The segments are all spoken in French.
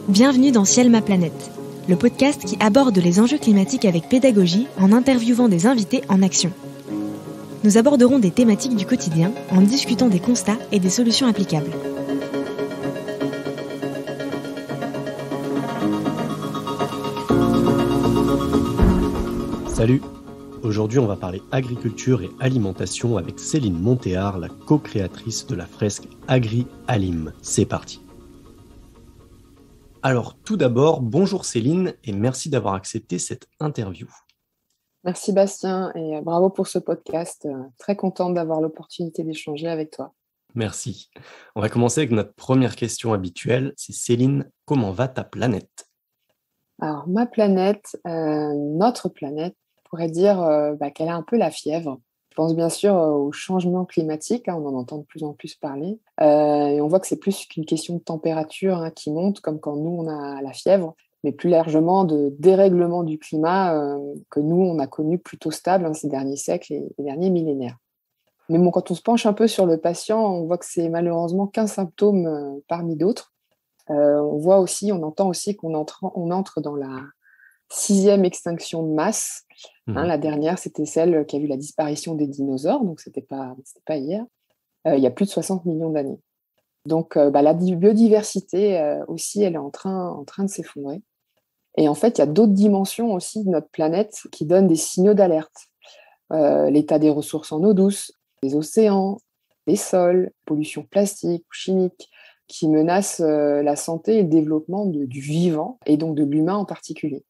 Bienvenue dans Ciel ma planète, le podcast qui aborde les enjeux climatiques avec pédagogie en interviewant des invités en action. Nous aborderons des thématiques du quotidien en discutant des constats et des solutions applicables. Salut! Aujourd'hui, on va parler agriculture et alimentation avec Céline Montéard, la co-créatrice de la fresque Agri-Alim. C'est parti! Alors, tout d'abord, bonjour Céline et merci d'avoir accepté cette interview. Merci Bastien et bravo pour ce podcast. Très contente d'avoir l'opportunité d'échanger avec toi. Merci. On va commencer avec notre première question habituelle. C'est Céline, comment va ta planète? Alors, ma planète, notre planète, on pourrait dire qu'elle a un peu la fièvre. Je pense bien sûr au changement climatique, on en entend de plus en plus parler. Et on voit que c'est plus qu'une question de température qui monte, comme quand nous, on a la fièvre, mais plus largement de dérèglement du climat que nous, on a connu plutôt stable ces derniers siècles et les derniers millénaires. Mais bon, quand on se penche un peu sur le patient, on voit que c'est malheureusement qu'un symptôme parmi d'autres. On voit aussi, on entend aussi qu'on entre dans la 6e extinction de masse. La dernière, c'était celle qui a vu la disparition des dinosaures, donc c'était pas hier, il y a plus de 60 millions d'années. Donc la biodiversité aussi, elle est en train de s'effondrer. Et en fait, il y a d'autres dimensions aussi de notre planète qui donnent des signaux d'alerte. L'état des ressources en eau douce, les océans, les sols, pollution plastique ou chimique, qui menacent la santé et le développement du vivant, et donc de l'humain en particulier.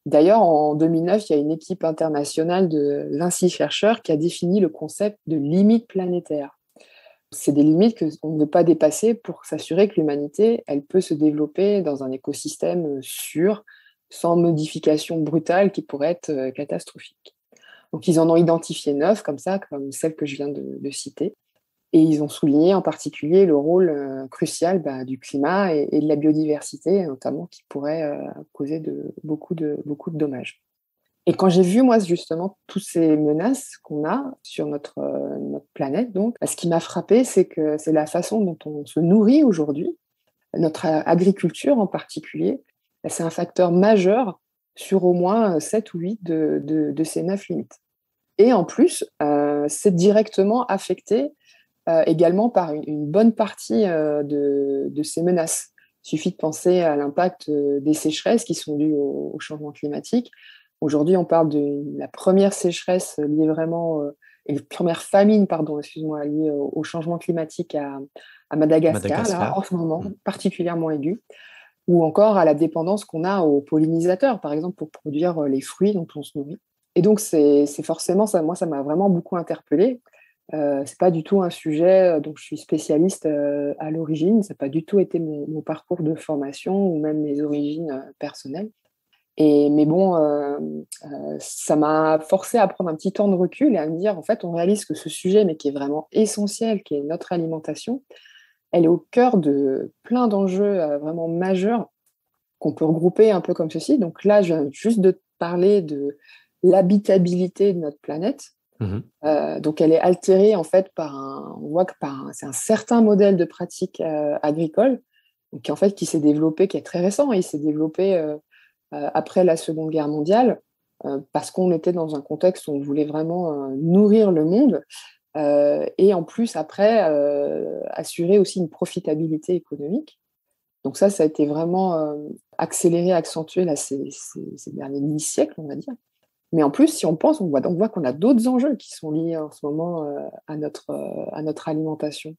D'ailleurs, en 2009, il y a une équipe internationale de 26 chercheurs qui a défini le concept de limite planétaire. C'est des limites qu'on ne veut pas dépasser pour s'assurer que l'humanité, elle peut se développer dans un écosystème sûr, sans modification brutale qui pourrait être catastrophique. Donc, ils en ont identifié 9 comme ça, comme celle que je viens de citer. Et ils ont souligné en particulier le rôle crucial du climat et de la biodiversité, notamment, qui pourrait causer beaucoup de dommages. Et quand j'ai vu, moi, justement, toutes ces menaces qu'on a sur notre planète, donc, ce qui m'a frappée, c'est que c'est la façon dont on se nourrit aujourd'hui, notre agriculture en particulier. C'est un facteur majeur sur au moins 7 ou 8 de ces 9 limites. Et en plus, c'est directement affecté également par une bonne partie de ces menaces. Il suffit de penser à l'impact des sécheresses qui sont dues au changement climatique. Aujourd'hui, on parle de la première sécheresse liée vraiment, et la première famine, liée au changement climatique à Madagascar. Là, en ce moment, particulièrement aiguë, ou encore à la dépendance qu'on a aux pollinisateurs, par exemple, pour produire les fruits dont on se nourrit. Et donc, c'est forcément, ça m'a vraiment beaucoup interpellée. C'est pas du tout un sujet dont je suis spécialiste à l'origine. Ça n'a pas du tout été mon parcours de formation ou même mes origines personnelles. Mais bon, ça m'a forcé à prendre un petit temps de recul et à me dire, en fait, on réalise que ce sujet, mais qui est vraiment essentiel, qui est notre alimentation, elle est au cœur de plein d'enjeux vraiment majeurs qu'on peut regrouper un peu comme ceci. Donc là, je viens juste de te parler de l'habitabilité de notre planète. Donc elle est altérée en fait on voit que c'est un certain modèle de pratique agricole qui s'est développé, qui est très récent. Il s'est développé après la Seconde Guerre mondiale parce qu'on était dans un contexte où on voulait vraiment nourrir le monde et en plus après assurer aussi une profitabilité économique. Donc ça a été vraiment accéléré, accentué là, ces derniers 10 siècles, on va dire. Mais en plus, si on pense, on voit qu'on a d'autres enjeux qui sont liés en ce moment à notre alimentation.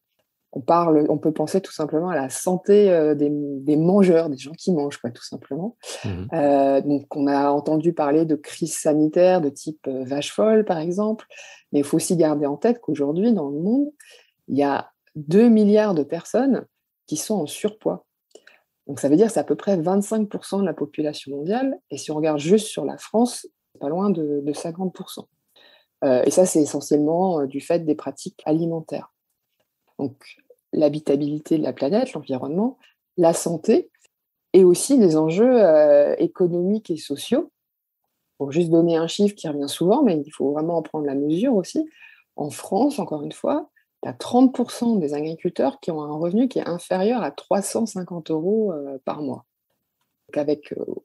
On peut penser tout simplement à la santé des mangeurs, des gens qui mangent, tout simplement. Donc, on a entendu parler de crise sanitaire de type vache folle, par exemple. Mais il faut aussi garder en tête qu'aujourd'hui, dans le monde, il y a 2 milliards de personnes qui sont en surpoids. Donc, ça veut dire que c'est à peu près 25% de la population mondiale. Et si on regarde juste sur la France, pas loin de 50%. Et ça, c'est essentiellement du fait des pratiques alimentaires. Donc, l'habitabilité de la planète, l'environnement, la santé, et aussi des enjeux économiques et sociaux. Pour juste donner un chiffre qui revient souvent, mais il faut vraiment en prendre la mesure aussi. En France, encore une fois, tu as 30% des agriculteurs qui ont un revenu qui est inférieur à 350 € par mois.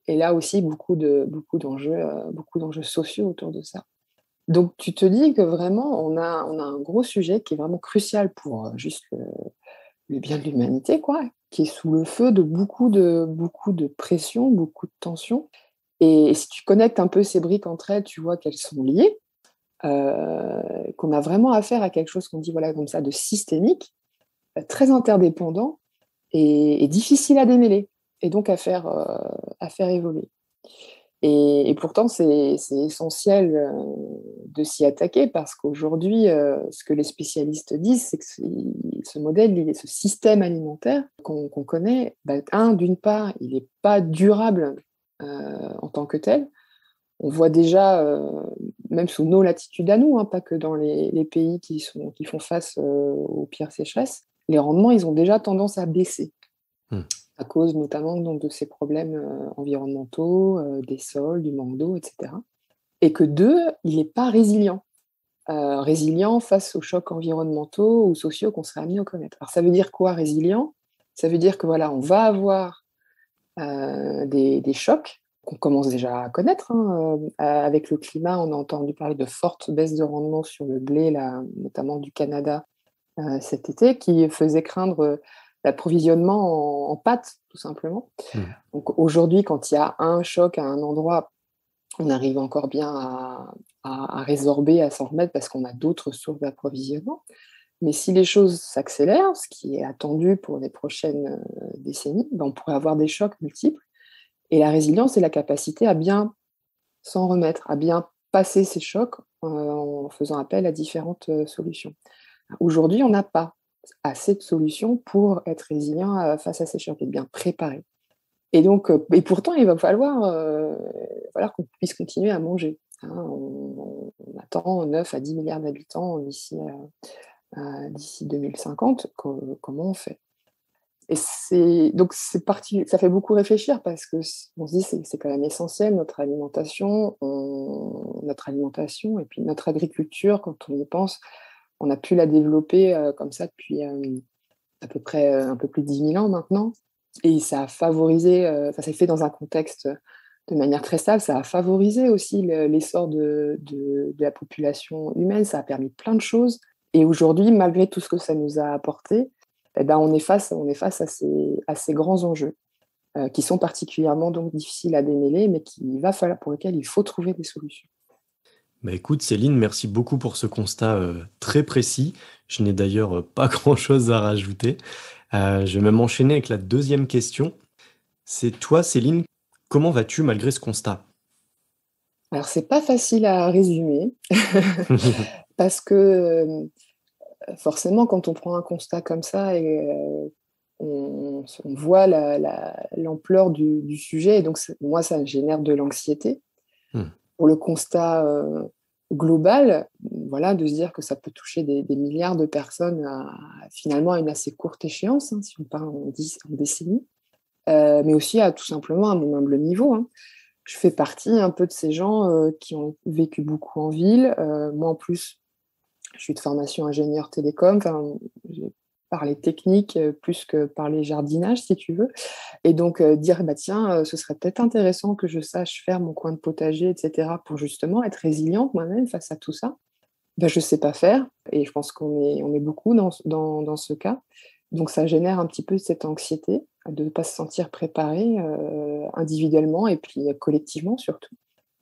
Et là aussi, beaucoup d'enjeux sociaux autour de ça. Donc, tu te dis que vraiment, on a un gros sujet qui est vraiment crucial pour juste le bien de l'humanité, quoi, qui est sous le feu de beaucoup de pression, beaucoup de tensions. Et si tu connectes un peu ces briques entre elles, tu vois qu'elles sont liées, qu'on a vraiment affaire à quelque chose qu'on dit voilà, comme ça, de systémique, très interdépendant et difficile à démêler, et donc à faire évoluer. Et pourtant, c'est essentiel de s'y attaquer parce qu'aujourd'hui, ce que les spécialistes disent, c'est que ce modèle, ce système alimentaire qu'on connaît, d'une part, il n'est pas durable en tant que tel. On voit déjà, même sous nos latitudes à nous, pas que dans les pays qui font face aux pires sécheresses, les rendements, ils ont déjà tendance à baisser. À cause notamment donc, de ces problèmes environnementaux, des sols, du manque d'eau, etc. Et que il n'est pas résilient. Résilient face aux chocs environnementaux ou sociaux qu'on serait amené à connaître. Alors ça veut dire quoi, résilient ? Ça veut dire que voilà, on va avoir des chocs qu'on commence déjà à connaître. Avec le climat, on a entendu parler de fortes baisses de rendement sur le blé, là, notamment du Canada cet été, qui faisait craindre l'approvisionnement en pâtes, tout simplement. Donc aujourd'hui, quand il y a un choc à un endroit, on arrive encore bien à résorber, à s'en remettre parce qu'on a d'autres sources d'approvisionnement. Mais si les choses s'accélèrent, ce qui est attendu pour les prochaines décennies, on pourrait avoir des chocs multiples. Et la résilience, c'est la capacité à bien s'en remettre, à bien passer ces chocs en faisant appel à différentes solutions. Aujourd'hui, on n'a pas assez de solutions pour être résilient face à ces chocs, être bien préparé. Et donc, et pourtant, il va falloir qu'on puisse continuer à manger. On attend 9 à 10 milliards d'habitants d'ici 2050. Comment on fait ? Et ça fait beaucoup réfléchir parce que on se dit c'est quand même essentiel notre alimentation et puis notre agriculture quand on y pense. On a pu la développer comme ça depuis à peu près un peu plus de 10 000 ans maintenant. Et ça a favorisé, ça s'est fait dans un contexte de manière très stable, ça a favorisé aussi l'essor de la population humaine, ça a permis plein de choses. Et aujourd'hui, malgré tout ce que ça nous a apporté, on est face à ces grands enjeux qui sont particulièrement donc, difficiles à démêler, mais pour lesquels il faut trouver des solutions. Écoute Céline, merci beaucoup pour ce constat très précis. Je n'ai d'ailleurs pas grand-chose à rajouter. Je vais même enchaîner avec la deuxième question. C'est toi Céline, comment vas-tu malgré ce constat ? Alors c'est pas facile à résumer parce que forcément quand on prend un constat comme ça et on voit l'ampleur du sujet et donc moi ça génère de l'anxiété. Pour le constat global, voilà, de se dire que ça peut toucher des milliards de personnes finalement à une assez courte échéance, si on parle en décennies, mais aussi tout simplement à mon humble niveau. Je fais partie un peu de ces gens qui ont vécu beaucoup en ville. Moi, en plus, je suis de formation ingénieur télécom. J'ai parlé technique plus que parler jardinage, si tu veux. Et donc, dire, tiens, ce serait peut-être intéressant que je sache faire mon coin de potager, etc., pour justement être résiliente moi-même face à tout ça. Je ne sais pas faire. Et je pense qu'on est beaucoup dans ce cas. Donc, ça génère un petit peu cette anxiété de ne pas se sentir préparé individuellement et puis collectivement surtout.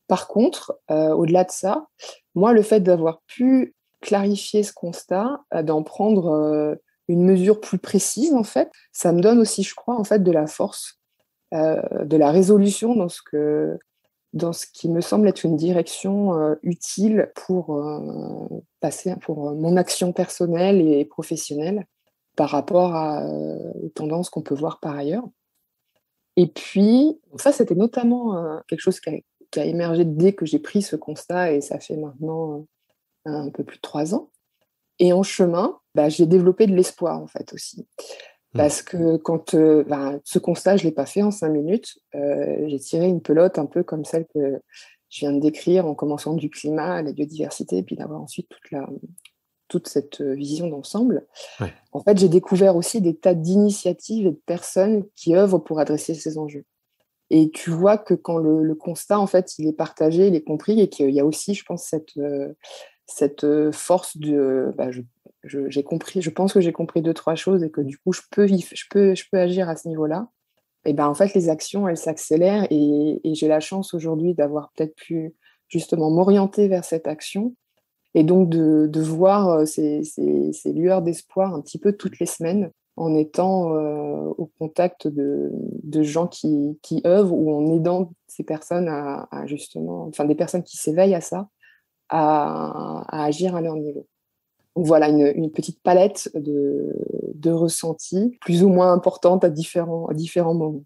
Par contre, au-delà de ça, moi, le fait d'avoir pu clarifier ce constat, d'en prendre une mesure plus précise, en fait, ça me donne aussi, je crois, en fait, de la force, de la résolution dans ce qui me semble être une direction utile pour mon action personnelle et professionnelle par rapport aux tendances qu'on peut voir par ailleurs. Et puis, ça, c'était notamment quelque chose qui a émergé dès que j'ai pris ce constat, et ça fait maintenant un peu plus de 3 ans. Et en chemin, j'ai développé de l'espoir, en fait, aussi. Parce que quand ce constat, je ne l'ai pas fait en 5 minutes. J'ai tiré une pelote un peu comme celle que je viens de décrire, en commençant du climat, la biodiversité, et puis d'avoir ensuite toute cette vision d'ensemble. Ouais. En fait, j'ai découvert aussi des tas d'initiatives et de personnes qui œuvrent pour adresser ces enjeux. Et tu vois que quand le constat, en fait, il est partagé, il est compris, et qu'il y a aussi, je pense, cette force de j'ai compris, je pense que j'ai compris 2-3 choses et que du coup, je peux agir à ce niveau-là. Et ben en fait, les actions, elles s'accélèrent, et j'ai la chance aujourd'hui d'avoir peut-être pu justement m'orienter vers cette action, et donc de voir ces lueurs d'espoir un petit peu toutes les semaines, en étant au contact de gens qui œuvrent, ou en aidant ces personnes à justement, enfin des personnes qui s'éveillent à ça, à agir à leur niveau. Donc voilà, une petite palette de ressentis, plus ou moins importantes à différents moments.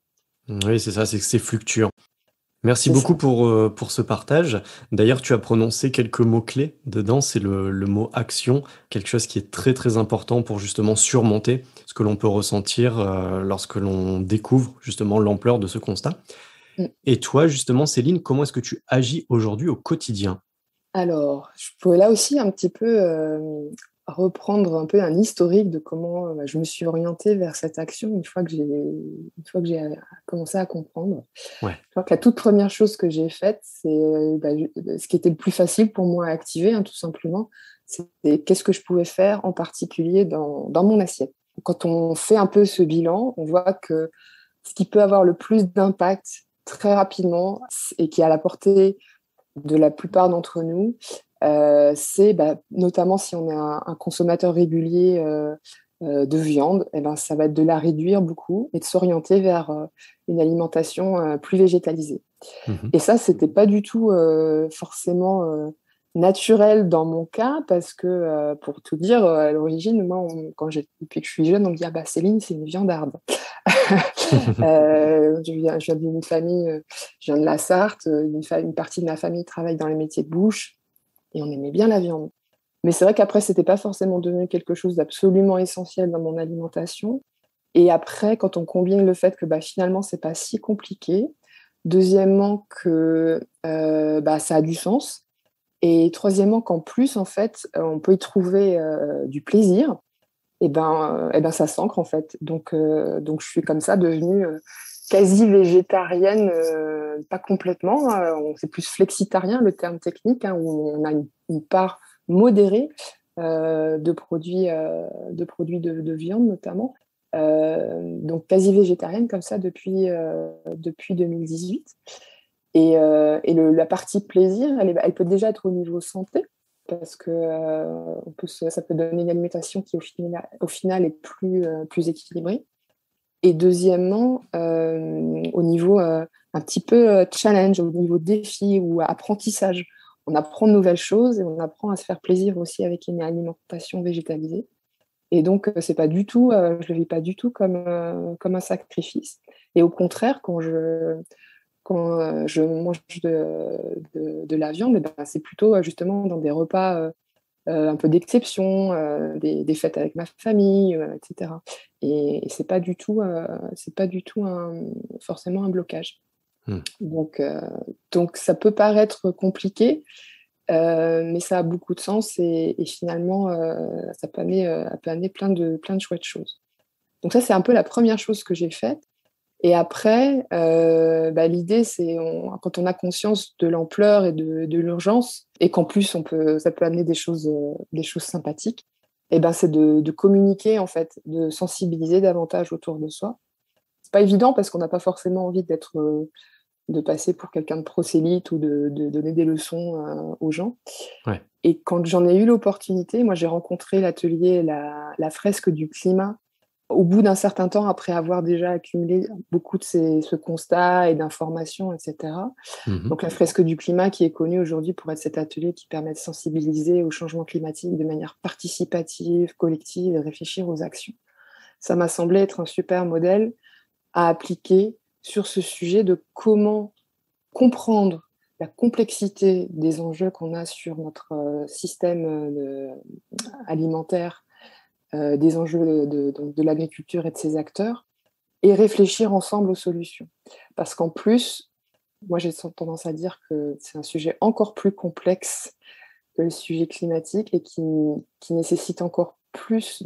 Oui, c'est ça, c'est que c'est fluctuant. Merci C'est beaucoup ça. pour ce partage. D'ailleurs, tu as prononcé quelques mots-clés dedans, c'est le mot action, quelque chose qui est très très important pour justement surmonter ce que l'on peut ressentir lorsque l'on découvre justement l'ampleur de ce constat. Mmh. Et toi, justement, Céline, comment est-ce que tu agis aujourd'hui au quotidien? Alors, je pourrais là aussi un petit peu, reprendre un peu un historique de comment, je me suis orientée vers cette action une fois que j'ai commencé à comprendre. Ouais. Je crois que la toute première chose que j'ai faite, c'est, ce qui était le plus facile pour moi à activer, hein, tout simplement, c'était qu'est-ce que je pouvais faire en particulier dans mon assiette. Quand on fait un peu ce bilan, on voit que ce qui peut avoir le plus d'impact très rapidement, et qui est à la portée de la plupart d'entre nous, c'est notamment si on est un consommateur régulier de viande, et ben, ça va être de la réduire beaucoup et de s'orienter vers une alimentation plus végétalisée. Mmh. Et ça, c'était pas du tout forcément naturel dans mon cas, parce que, pour tout dire, à l'origine, moi, depuis que je suis jeune, on me dit: «Ah bah Céline, c'est une viandarde». Je viens d'une famille, je viens de la Sarthe, une partie de ma famille travaille dans les métiers de bouche, et on aimait bien la viande. Mais c'est vrai qu'après, c'était pas forcément devenu quelque chose d'absolument essentiel dans mon alimentation. Et après, quand on combine le fait que, finalement, c'est pas si compliqué. Deuxièmement, que, ça a du sens. Et troisièmement, qu'en plus, en fait, on peut y trouver du plaisir. Et ben ça s'ancre, en fait. Donc je suis comme ça devenue quasi végétarienne, pas complètement, c'est plus flexitarien le terme technique, hein, où on a une part modérée de produits de viande notamment. Donc quasi végétarienne comme ça depuis 2018. La partie plaisir, elle peut déjà être au niveau santé, parce que ça peut donner une alimentation qui au final est plus équilibrée. Et deuxièmement, au niveau un petit peu challenge, au niveau défi ou apprentissage. On apprend de nouvelles choses, et on apprend à se faire plaisir aussi avec une alimentation végétalisée. Et donc, c'est pas du tout, je le vis pas du tout comme un sacrifice. Et au contraire, quand je mange de la viande, c'est plutôt justement dans des repas un peu d'exception, des fêtes avec ma famille, etc. Et c'est pas du tout forcément un blocage. Mmh. Donc ça peut paraître compliqué, mais ça a beaucoup de sens, et finalement, ça peut amener plein de chouettes choses. Donc ça, c'est un peu la première chose que j'ai faite. Et après, l'idée, c'est quand on a conscience de l'ampleur et de l'urgence, et qu'en plus ça peut amener des choses sympathiques, et c'est de communiquer, en fait, de sensibiliser davantage autour de soi. C'est pas évident parce qu'on n'a pas forcément envie de passer pour quelqu'un de prosélyte, ou de donner des leçons aux gens. Ouais. Et quand j'en ai eu l'opportunité, moi j'ai rencontré l'atelier la fresque du climat au bout d'un certain temps, après avoir déjà accumulé beaucoup de ce constat et d'informations, etc. Mmh. Donc la fresque du climat, qui est connue aujourd'hui pour être cet atelier qui permet de sensibiliser au changement climatique de manière participative, collective, et réfléchir aux actions. Ça m'a semblé être un super modèle à appliquer sur ce sujet de comment comprendre la complexité des enjeux qu'on a sur notre système alimentaire, des enjeux donc de l'agriculture et de ses acteurs, et réfléchir ensemble aux solutions. Parce qu'en plus, moi j'ai tendance à dire que c'est un sujet encore plus complexe que le sujet climatique, et qui nécessite encore plus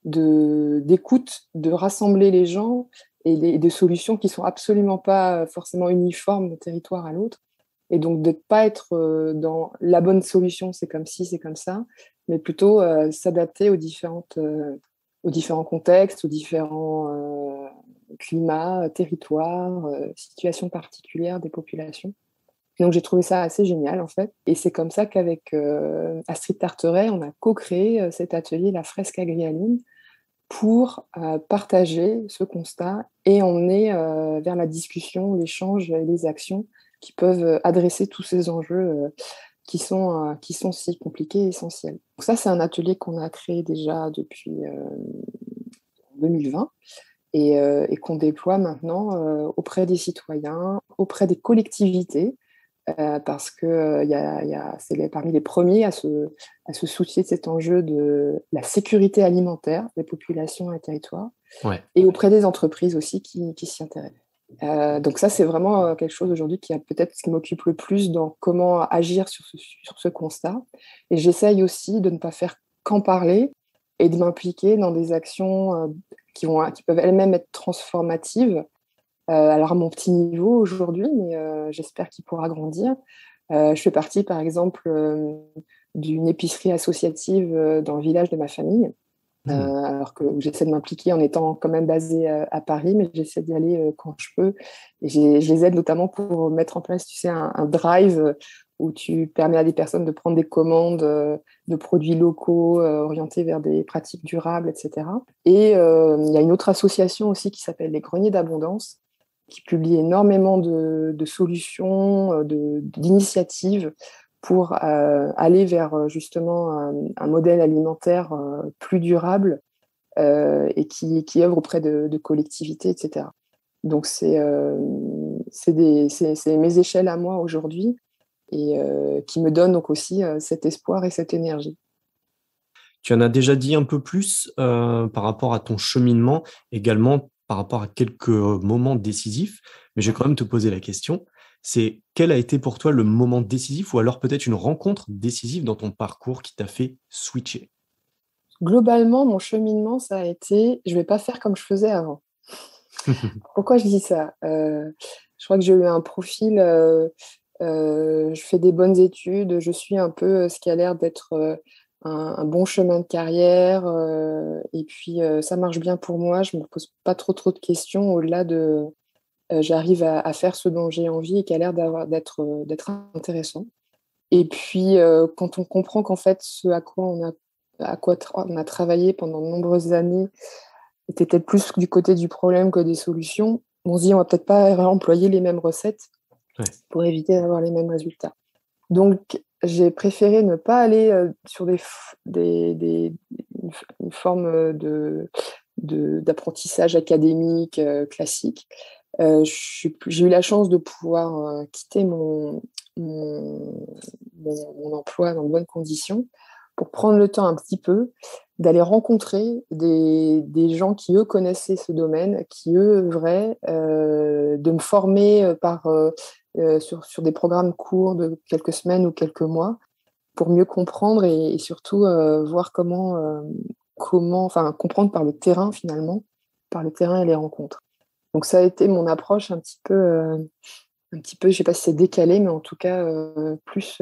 d'écoute, de rassembler les gens, et de solutions qui ne sont absolument pas forcément uniformes d'un territoire à l'autre. Et donc, de ne pas être dans la bonne solution, c'est comme ci, c'est comme ça, mais plutôt s'adapter aux différents contextes, aux différents climats, territoires, situations particulières des populations. Et donc, j'ai trouvé ça assez génial, en fait. Et c'est comme ça qu'avec Astrid Tarteret, on a co-créé cet atelier, la fresque agrialine, pour partager ce constat et emmener vers la discussion, l'échange et les actions qui peuvent adresser tous ces enjeux qui sont si compliqués et essentiels. Donc ça, c'est un atelier qu'on a créé déjà depuis 2020 et qu'on déploie maintenant auprès des citoyens, auprès des collectivités, parce que c'est parmi les premiers à se soucier de cet enjeu de la sécurité alimentaire des populations et territoires, et auprès des entreprises aussi qui s'y intéressent. Donc ça, c'est vraiment quelque chose aujourd'hui qui m'occupe le plus dans comment agir sur ce constat. Et j'essaye aussi de ne pas faire qu'en parler et de m'impliquer dans des actions qui peuvent elles-mêmes être transformatives. Alors à mon petit niveau aujourd'hui, mais j'espère qu'il pourra grandir. Je fais partie, par exemple, d'une épicerie associative dans le village de ma famille. Alors que j'essaie de m'impliquer en étant quand même basée à Paris, mais j'essaie d'y aller quand je peux. Et je les aide notamment pour mettre en place, tu sais, un drive où tu permets à des personnes de prendre des commandes de produits locaux orientés vers des pratiques durables, etc. Et il y a une autre association aussi qui s'appelle les Greniers d'Abondance, qui publie énormément de solutions, d'initiatives pour aller vers justement un modèle alimentaire plus durable et qui œuvre auprès de collectivités, etc. Donc, c'est mes échelles à moi aujourd'hui et qui me donnent donc aussi cet espoir et cette énergie. Tu en as déjà dit un peu plus par rapport à ton cheminement, également par rapport à quelques moments décisifs, mais je vais quand même te poser la question. C'est quel a été pour toi le moment décisif ou alors peut-être une rencontre décisive dans ton parcours qui t'a fait switcher? Globalement, mon cheminement, ça a été, je ne vais pas faire comme je faisais avant. Pourquoi je dis ça? Je crois que j'ai eu un profil, je fais des bonnes études, je suis un peu ce qui a l'air d'être un bon chemin de carrière, et puis ça marche bien pour moi, je ne me pose pas trop de questions au-delà de j'arrive à faire ce dont j'ai envie et qui a l'air d'être intéressant. Et puis, quand on comprend qu'en fait, ce à quoi on a travaillé pendant de nombreuses années était peut-être plus du côté du problème que des solutions, on se dit on va peut-être pas employer les mêmes recettes pour éviter d'avoir les mêmes résultats. Donc, j'ai préféré ne pas aller sur une forme d'apprentissage académique classique. J'ai eu la chance de pouvoir quitter mon emploi dans de bonnes conditions pour prendre le temps un petit peu d'aller rencontrer des gens qui, eux, connaissaient ce domaine, qui, eux, œuvraient, de me former sur des programmes courts de quelques semaines ou quelques mois pour mieux comprendre et surtout voir comprendre par le terrain, finalement, par le terrain et les rencontres. Donc, ça a été mon approche un petit peu, je ne sais pas si c'est décalé, mais en tout cas, plus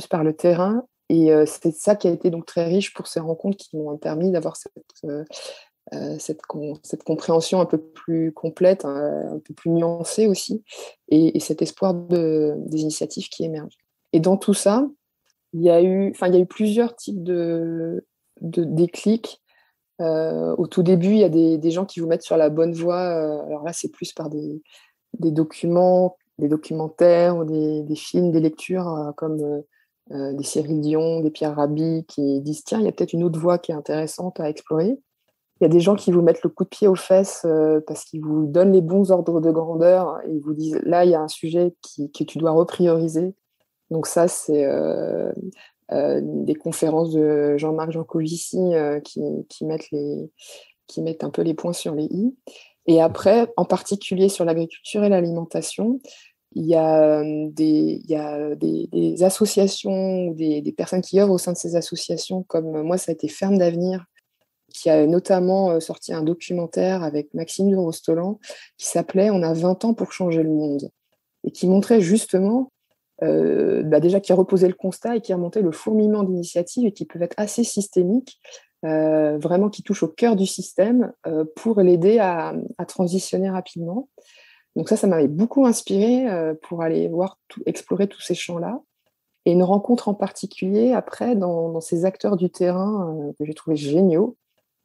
par le terrain. Et c'est ça qui a été donc très riche pour ces rencontres qui m'ont permis d'avoir cette compréhension un peu plus complète, un peu plus nuancée aussi, et cet espoir des initiatives qui émergent. Et dans tout ça, il y a eu plusieurs types de déclics. Au tout début, il y a des gens qui vous mettent sur la bonne voie. Alors là, c'est plus par des documents, des documentaires ou des films, des lectures comme des Cyril Dion, des Pierre Rabhi qui disent tiens, il y a peut-être une autre voie qui est intéressante à explorer. Il y a des gens qui vous mettent le coup de pied aux fesses parce qu'ils vous donnent les bons ordres de grandeur et ils vous disent là, il y a un sujet que tu dois reprioriser. Donc ça, c'est des conférences de Jean-Marc Jancovici qui mettent un peu les points sur les i. Et après, en particulier sur l'agriculture et l'alimentation, il y a des associations ou des personnes qui œuvrent au sein de ces associations, comme moi, ça a été Ferme d'Avenir, qui a notamment sorti un documentaire avec Maxime de Rostolan qui s'appelait « On a 20 ans pour changer le monde » et qui montrait justement, déjà qui reposait le constat et qui remontait le fourmillement d'initiatives et qui peuvent être assez systémiques, vraiment qui touchent au cœur du système pour l'aider à transitionner rapidement. Donc ça m'avait beaucoup inspirée pour aller explorer tous ces champs-là. Et une rencontre en particulier, après, dans ces acteurs du terrain que j'ai trouvé géniaux,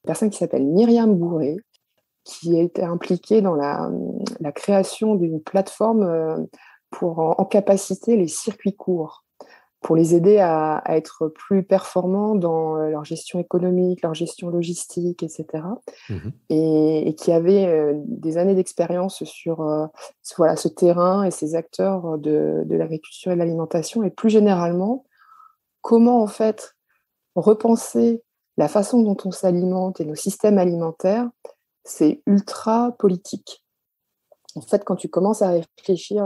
une personne qui s'appelle Myriam Bourré, qui a été impliquée dans la création d'une plateforme pour encapaciter les circuits courts, pour les aider à être plus performants dans leur gestion économique, leur gestion logistique, etc. Et qui avait des années d'expérience sur ce terrain et ces acteurs de l'agriculture et de l'alimentation, et plus généralement, comment en fait repenser la façon dont on s'alimente et nos systèmes alimentaires, c'est ultra politique. En fait, quand tu commences à réfléchir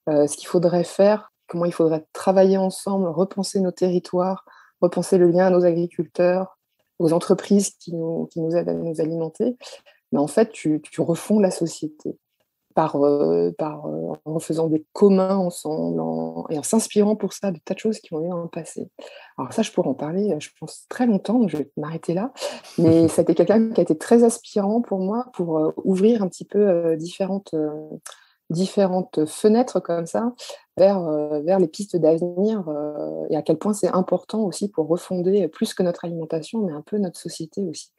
ce qu'il faudrait faire, comment il faudrait travailler ensemble, repenser nos territoires, repenser le lien à nos agriculteurs, aux entreprises qui nous aident à nous alimenter, mais en fait, tu refonds la société en refaisant des communs ensemble et en s'inspirant pour ça de tas de choses qui ont eu dans le passé. Alors ça, je pourrais en parler, je pense, très longtemps, donc je vais m'arrêter là. Mais ça a été quelqu'un qui a été très inspirant pour moi pour ouvrir un petit peu différentes fenêtres comme ça vers les pistes d'avenir et à quel point c'est important aussi pour refonder plus que notre alimentation, mais un peu notre société aussi.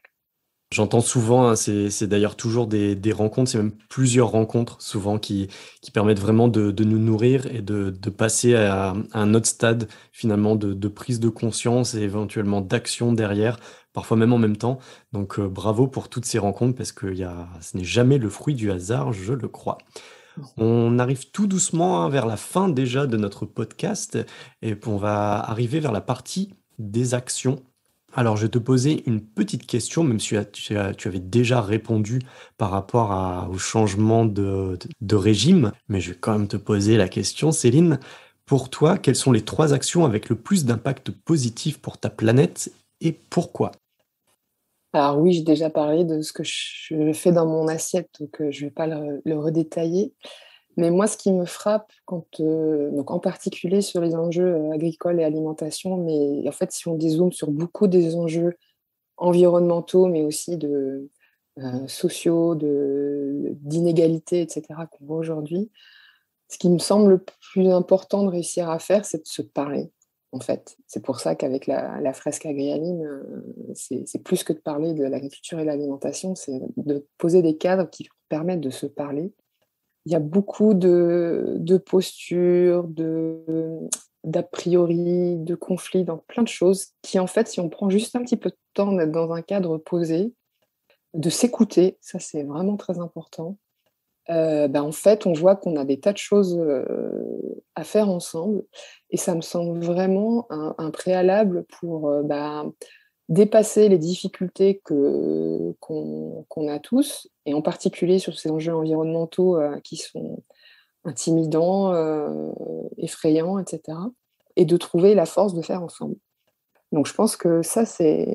J'entends souvent, hein, c'est d'ailleurs toujours des rencontres, c'est même plusieurs rencontres souvent qui permettent vraiment de nous nourrir et de passer à un autre stade finalement de prise de conscience et éventuellement d'action derrière, parfois même en même temps. Donc bravo pour toutes ces rencontres parce que ce n'est jamais le fruit du hasard, je le crois. On arrive tout doucement hein, vers la fin déjà de notre podcast et on va arriver vers la partie des actions. Alors, je vais te poser une petite question, même si tu avais déjà répondu par rapport au changement de régime, mais je vais quand même te poser la question, Céline. Pour toi, quelles sont les 3 actions avec le plus d'impact positif pour ta planète et pourquoi? Alors oui, j'ai déjà parlé de ce que je fais dans mon assiette, donc je ne vais pas le redétailler. Mais moi, ce qui me frappe, donc en particulier sur les enjeux agricoles et alimentation, mais en fait, si on dézoome sur beaucoup des enjeux environnementaux, mais aussi sociaux, d'inégalités, etc., qu'on voit aujourd'hui, ce qui me semble le plus important de réussir à faire, c'est de se parler, en fait. C'est pour ça qu'avec la fresque Agrialine, c'est plus que de parler de l'agriculture et de l'alimentation, c'est de poser des cadres qui permettent de se parler. Il y a beaucoup de postures, d'a priori, de conflits dans plein de choses qui, en fait, si on prend juste un petit peu de temps d'être dans un cadre posé, de s'écouter, ça c'est vraiment très important, en fait, on voit qu'on a des tas de choses à faire ensemble et ça me semble vraiment un préalable pour dépasser les difficultés qu'on a tous, et en particulier sur ces enjeux environnementaux qui sont intimidants, effrayants, etc. Et de trouver la force de faire ensemble. Donc je pense que ça c'est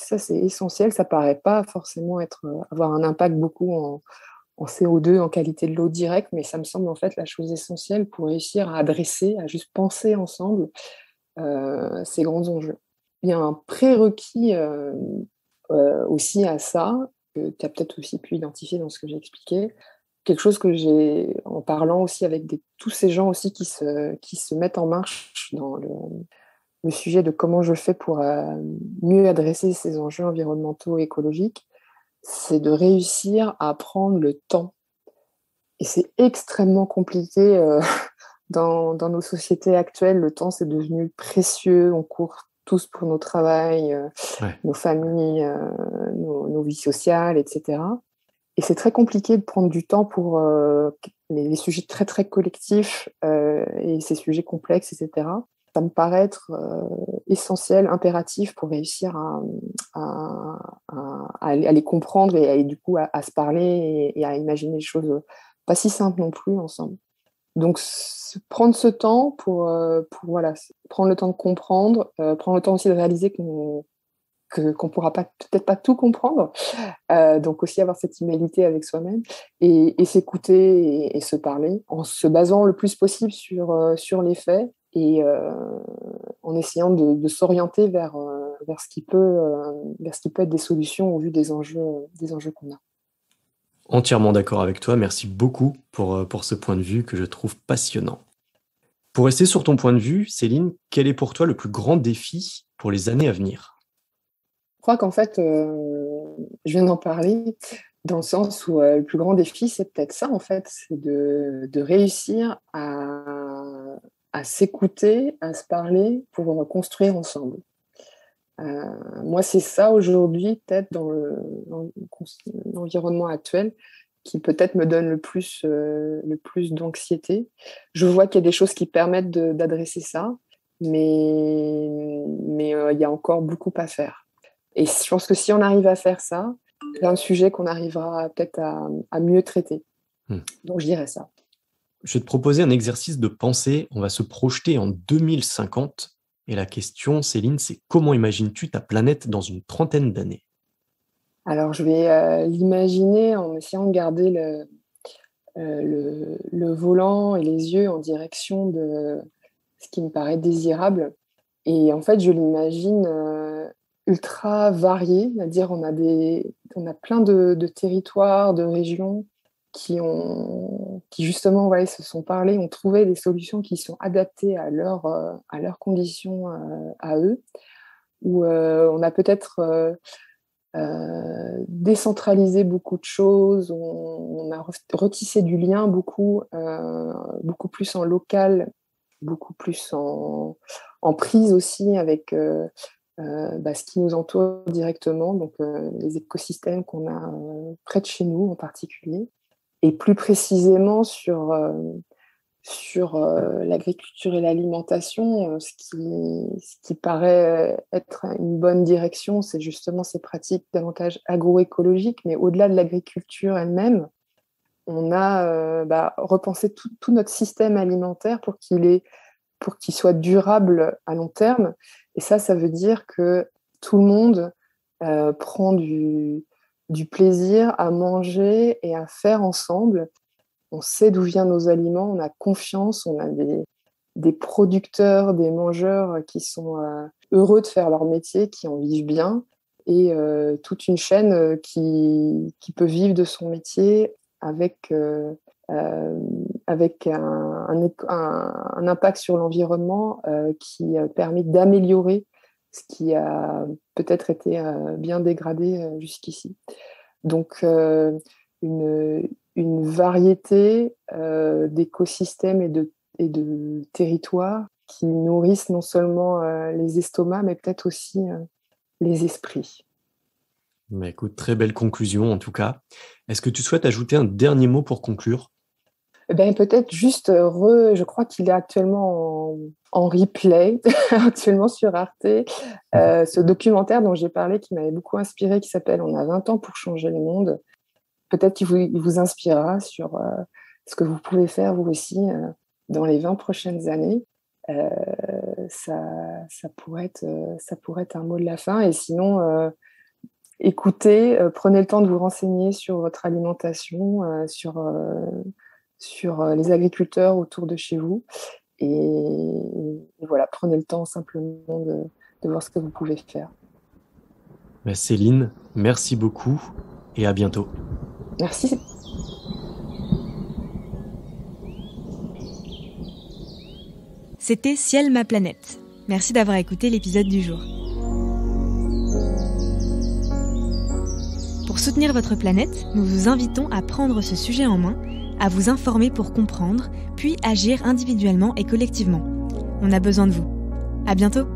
essentiel. Ça paraît pas forcément avoir un impact beaucoup en CO2, en qualité de l'eau directe, mais ça me semble en fait la chose essentielle pour réussir à adresser, à juste penser ensemble ces grands enjeux. Il y a un prérequis aussi à ça, que tu as peut-être aussi pu identifier dans ce que j'ai expliqué, quelque chose que j'ai, en parlant aussi avec tous ces gens aussi qui se mettent en marche dans le sujet de comment je fais pour mieux adresser ces enjeux environnementaux et écologiques, c'est de réussir à prendre le temps. Et c'est extrêmement compliqué dans nos sociétés actuelles. Le temps, c'est devenu précieux. On court tous pour nos travails, nos familles, nos vies sociales, etc. Et c'est très compliqué de prendre du temps pour les sujets très, très collectifs et ces sujets complexes, etc. Ça me paraît être essentiel, impératif pour réussir à les comprendre et du coup à se parler et à imaginer des choses pas si simples non plus ensemble. Donc prendre ce temps pour voilà, prendre le temps de comprendre, prendre le temps aussi de réaliser qu'on qu'on pourra peut-être pas tout comprendre. Donc aussi avoir cette humilité avec soi-même et s'écouter et se parler en se basant le plus possible sur les faits et en essayant de s'orienter vers ce qui peut être des solutions au vu des enjeux qu'on a. Entièrement d'accord avec toi. Merci beaucoup pour ce point de vue que je trouve passionnant. Pour rester sur ton point de vue, Céline, quel est pour toi le plus grand défi pour les années à venir ? Je crois qu'en fait, je viens d'en parler, dans le sens où le plus grand défi, c'est peut-être ça, en fait, c'est de réussir à s'écouter, à se parler pour construire ensemble. Moi, c'est ça aujourd'hui, peut-être dans l'environnement actuel, qui peut-être me donne le plus d'anxiété. Je vois qu'il y a des choses qui permettent d'adresser ça, mais il y a encore beaucoup à faire. Et je pense que si on arrive à faire ça, c'est un sujet qu'on arrivera peut-être à mieux traiter. Donc, je dirais ça. Je vais te proposer un exercice de pensée. On va se projeter en 2050. Et la question, Céline, c'est comment imagines-tu ta planète dans une trentaine d'années ? Alors, je vais l'imaginer en essayant de garder le volant et les yeux en direction de ce qui me paraît désirable. Et en fait, je l'imagine ultra varié, c'est-à-dire on a plein de territoires, de régions qui justement se sont parlé, ont trouvé des solutions qui sont adaptées à leurs conditions à eux, où on a peut-être décentralisé beaucoup de choses, on a retissé du lien beaucoup plus en local, beaucoup plus en prise aussi avec ce qui nous entoure directement, donc les écosystèmes qu'on a près de chez nous en particulier, et plus précisément sur l'agriculture et l'alimentation, ce qui paraît être une bonne direction, c'est justement ces pratiques davantage agroécologiques, mais au-delà de l'agriculture elle-même, on a repensé tout notre système alimentaire pour qu'il soit durable à long terme. Et ça veut dire que tout le monde prend du plaisir à manger et à faire ensemble. On sait d'où viennent nos aliments, on a confiance, on a des producteurs, des mangeurs qui sont heureux de faire leur métier, qui en vivent bien, et toute une chaîne qui peut vivre de son métier avec un impact sur l'environnement qui permet d'améliorer ce qui a peut-être été bien dégradé jusqu'ici. Donc, une variété d'écosystèmes et de territoires qui nourrissent non seulement les estomacs, mais peut-être aussi les esprits. Mais écoute, très belle conclusion en tout cas. Est-ce que tu souhaites ajouter un dernier mot pour conclure ? Peut-être juste, je crois qu'il est actuellement en replay, actuellement sur Arte, ce documentaire dont j'ai parlé, qui m'avait beaucoup inspiré, qui s'appelle « On a 20 ans pour changer le monde ». Peut-être qu'il vous inspirera sur ce que vous pouvez faire vous aussi dans les 20 prochaines années. Ça pourrait être un mot de la fin. Et sinon, écoutez, prenez le temps de vous renseigner sur votre alimentation, sur les agriculteurs autour de chez vous. Et voilà, prenez le temps simplement de voir ce que vous pouvez faire. Céline, merci beaucoup et à bientôt. Merci. C'était Ciel ma planète. Merci d'avoir écouté l'épisode du jour. Pour soutenir votre planète, nous vous invitons à prendre ce sujet en main, à vous informer pour comprendre, puis agir individuellement et collectivement. On a besoin de vous. À bientôt.